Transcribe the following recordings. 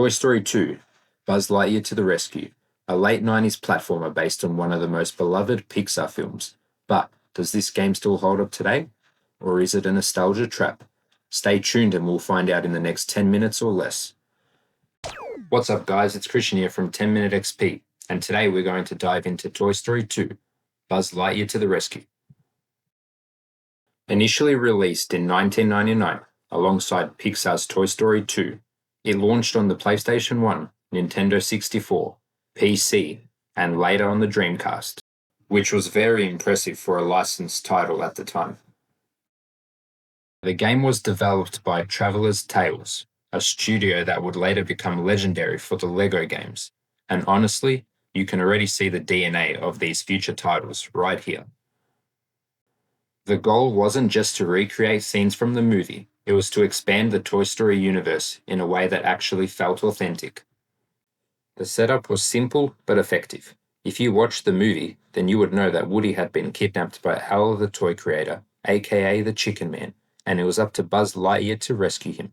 Toy Story 2, Buzz Lightyear to the Rescue, a late 90s platformer based on one of the most beloved Pixar films. But does this game still hold up today? Or is it a nostalgia trap? Stay tuned and we'll find out in the next 10 minutes or less. What's up guys, it's Christian here from 10 Minute XP, and today we're going to dive into Toy Story 2, Buzz Lightyear to the Rescue. Initially released in 1999 alongside Pixar's Toy Story 2, it launched on the PlayStation 1, Nintendo 64, PC, and later on the Dreamcast, which was very impressive for a licensed title at the time. The game was developed by Traveller's Tales, a studio that would later become legendary for the LEGO games, and honestly, you can already see the DNA of these future titles right here. The goal wasn't just to recreate scenes from the movie, it was to expand the Toy Story universe in a way that actually felt authentic. The setup was simple but effective. If you watched the movie, then you would know that Woody had been kidnapped by Hal the toy creator, aka the Chicken Man, and it was up to Buzz Lightyear to rescue him.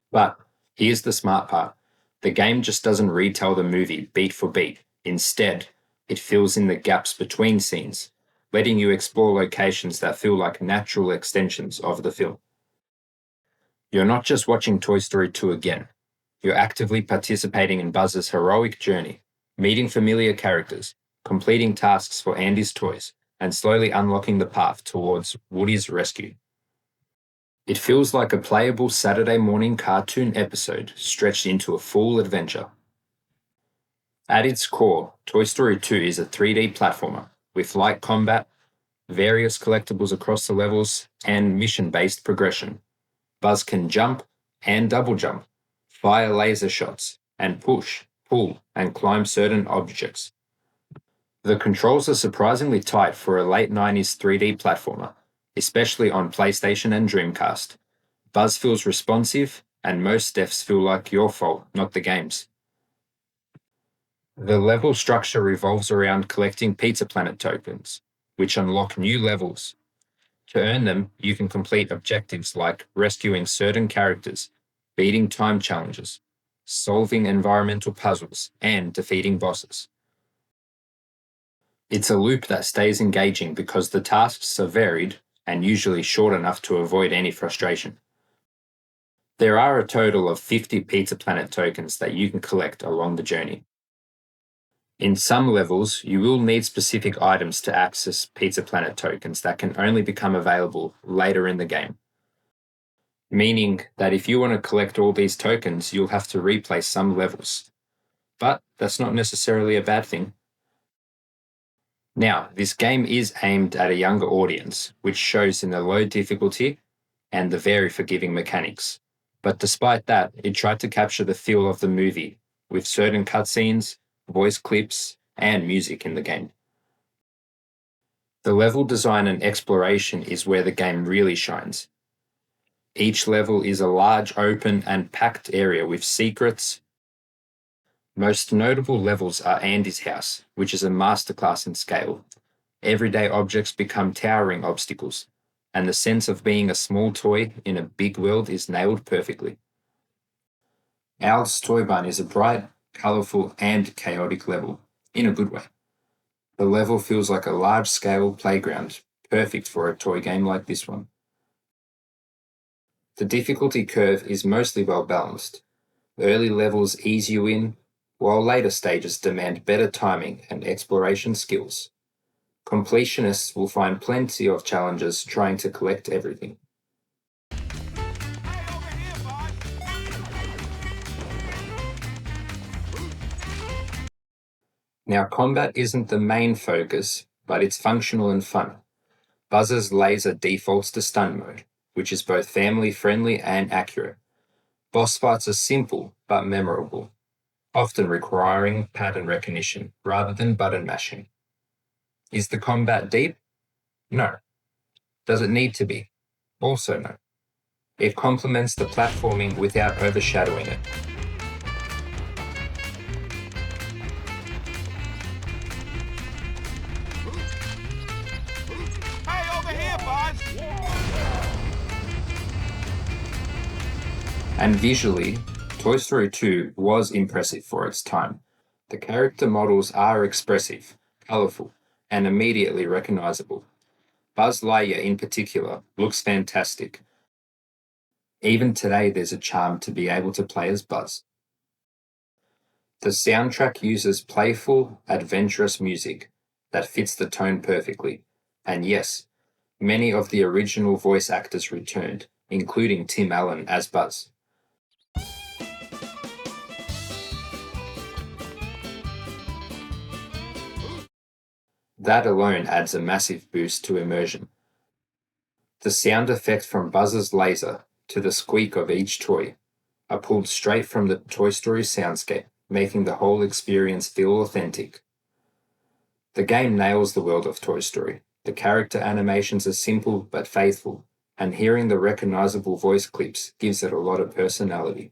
But here's the smart part. The game just doesn't retell the movie beat for beat. Instead, it fills in the gaps between scenes, letting you explore locations that feel like natural extensions of the film. You're not just watching Toy Story 2 again. You're actively participating in Buzz's heroic journey, meeting familiar characters, completing tasks for Andy's toys, and slowly unlocking the path towards Woody's rescue. It feels like a playable Saturday morning cartoon episode stretched into a full adventure. At its core, Toy Story 2 is a 3D platformer with light combat, various collectibles across the levels, and mission-based progression. Buzz can jump and double jump, fire laser shots, and push, pull, and climb certain objects. The controls are surprisingly tight for a late 90s 3D platformer, especially on PlayStation and Dreamcast. Buzz feels responsive, and most deaths feel like your fault, not the game's. The level structure revolves around collecting Pizza Planet tokens, which unlock new levels. To earn them, you can complete objectives like rescuing certain characters, beating time challenges, solving environmental puzzles, and defeating bosses. It's a loop that stays engaging because the tasks are varied and usually short enough to avoid any frustration. There are a total of 50 Pizza Planet tokens that you can collect along the journey. In some levels, you will need specific items to access Pizza Planet tokens that can only become available later in the game. Meaning that if you want to collect all these tokens, you'll have to replay some levels. But that's not necessarily a bad thing. Now, this game is aimed at a younger audience, which shows in the low difficulty and the very forgiving mechanics. But despite that, it tried to capture the feel of the movie, with certain cutscenes, voice clips, and music in the game. The level design and exploration is where the game really shines. Each level is a large, open, and packed area with secrets. Most notable levels are Andy's house, which is a masterclass in scale. Everyday objects become towering obstacles, and the sense of being a small toy in a big world is nailed perfectly. Al's Toy Barn is a bright, colourful, and chaotic level, in a good way. The level feels like a large-scale playground, perfect for a toy game like this one. The difficulty curve is mostly well balanced. Early levels ease you in, while later stages demand better timing and exploration skills. Completionists will find plenty of challenges trying to collect everything. Now, combat isn't the main focus, but it's functional and fun. Buzz's laser defaults to stun mode, which is both family-friendly and accurate. Boss fights are simple but memorable, often requiring pattern recognition rather than button mashing. Is the combat deep? No. Does it need to be? Also no. It complements the platforming without overshadowing it. Hey, over here, Buzz! And visually, Toy Story 2 was impressive for its time. The character models are expressive, colourful, and immediately recognisable. Buzz Lightyear in particular looks fantastic. Even today there's a charm to be able to play as Buzz. The soundtrack uses playful, adventurous music that fits the tone perfectly. And yes, many of the original voice actors returned, including Tim Allen as Buzz. That alone adds a massive boost to immersion. The sound effect from Buzz's laser to the squeak of each toy are pulled straight from the Toy Story soundscape, making the whole experience feel authentic. The game nails the world of Toy Story. The character animations are simple but faithful, and hearing the recognizable voice clips gives it a lot of personality.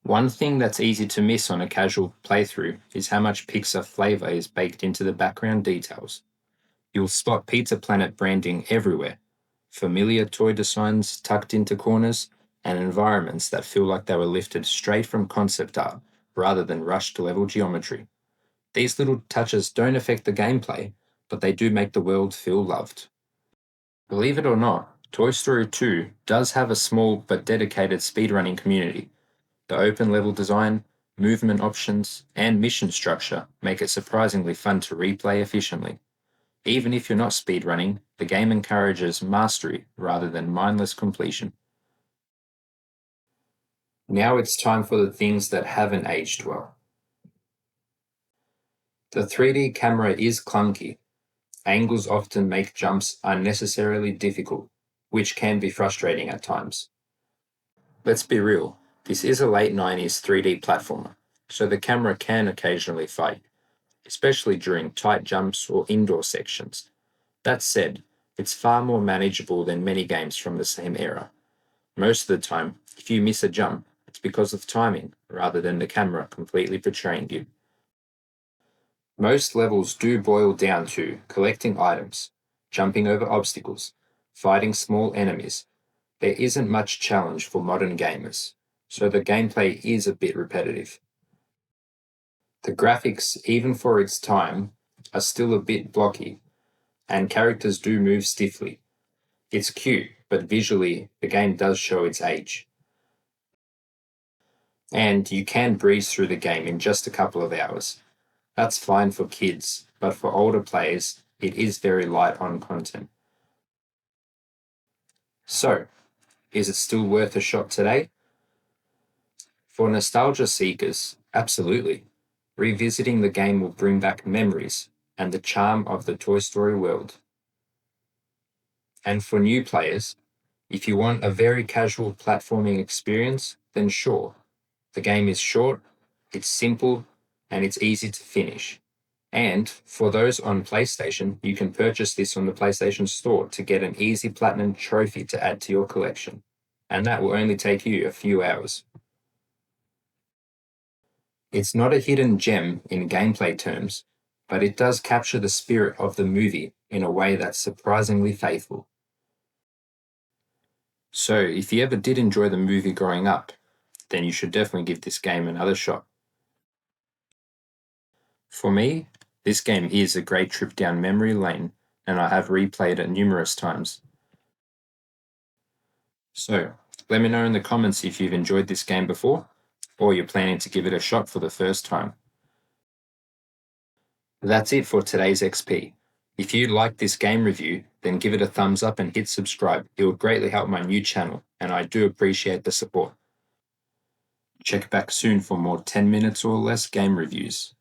One thing that's easy to miss on a casual playthrough is how much Pixar flavor is baked into the background details. You'll spot Pizza Planet branding everywhere, familiar toy designs tucked into corners, and environments that feel like they were lifted straight from concept art rather than rushed level geometry. These little touches don't affect the gameplay, but they do make the world feel loved. Believe it or not, Toy Story 2 does have a small but dedicated speedrunning community. The open level design, movement options, and mission structure make it surprisingly fun to replay efficiently. Even if you're not speedrunning, the game encourages mastery rather than mindless completion. Now it's time for the things that haven't aged well. The 3D camera is clunky. Angles often make jumps unnecessarily difficult, which can be frustrating at times. Let's be real, this is a late 90s 3D platformer, so the camera can occasionally fight, especially during tight jumps or indoor sections. That said, it's far more manageable than many games from the same era. Most of the time, if you miss a jump, it's because of timing rather than the camera completely betraying you. Most levels do boil down to collecting items, jumping over obstacles, fighting small enemies. There isn't much challenge for modern gamers, so the gameplay is a bit repetitive. The graphics, even for its time, are still a bit blocky, and characters do move stiffly. It's cute, but visually, the game does show its age. And you can breeze through the game in just a couple of hours. That's fine for kids, but for older players, it is very light on content. So, is it still worth a shot today? For nostalgia seekers, absolutely. Revisiting the game will bring back memories and the charm of the Toy Story world. And for new players, if you want a very casual platforming experience, then sure. The game is short, it's simple, and it's easy to finish. And for those on PlayStation, you can purchase this on the PlayStation Store to get an easy platinum trophy to add to your collection. And that will only take you a few hours. It's not a hidden gem in gameplay terms, but it does capture the spirit of the movie in a way that's surprisingly faithful. So, if you ever did enjoy the movie growing up, then you should definitely give this game another shot. For me, this game is a great trip down memory lane, and I have replayed it numerous times. So, let me know in the comments if you've enjoyed this game before, or you're planning to give it a shot for the first time. That's it for today's XP. If you liked this game review, then give it a thumbs up and hit subscribe. It would greatly help my new channel, and I do appreciate the support. Check back soon for more 10 minutes or less game reviews.